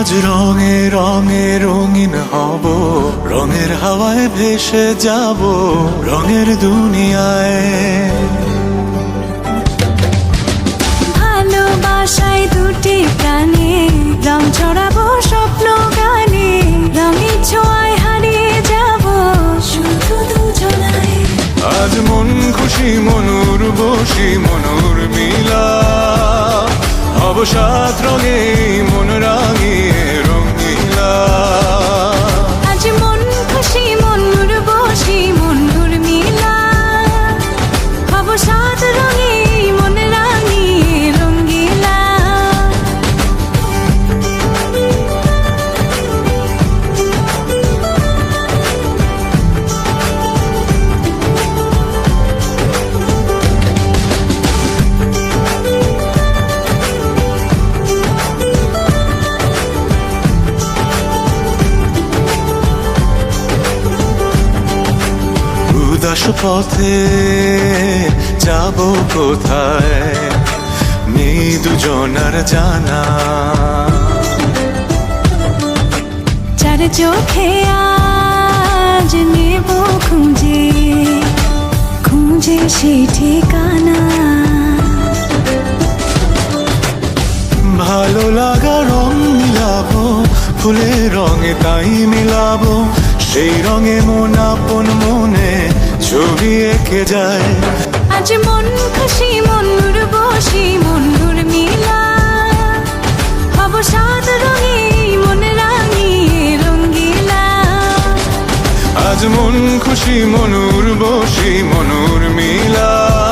আজ রঙে রঙে রঙিন হব, রঙের হাওয়ায় ভেসে যাব রঙের দুনিয়ায়। ভালোবাসায় দুটি প্রাণে রং ছড়াবো স্বপ্ন গানে, রঙের ছোঁয়ায় হারিয়ে যাব শুধু দুজনায়। আজ মন খুশি মনুর বসি মনুর মিলা, হব সাত রঙে মন রাঙিয়ে রঙিলা। আজ মন খুশি মনুর বসি মনুর মিলা, হব সাত রঙে মন রাঙিয়ে রঙ্গিলা। উদাস পথে যাব কোথায় নেই দুজনার জানা, চার চোখে আজ নেব খুঁজে খুঁজে সে ঠিকানা। ভালো লাগা রং মিলাবো ফুলের রঙে তাই মিলাবো, সেই রঙে মন আপন মনে ছবি এঁকে যায়। আজ মন খুশি মনুর বসি মনুর মিলা, হব সাত রঙে মন রাঙিয়ে রঙ্গিলা। আজ মন খুশি মনুর বসি মনুর মিলা।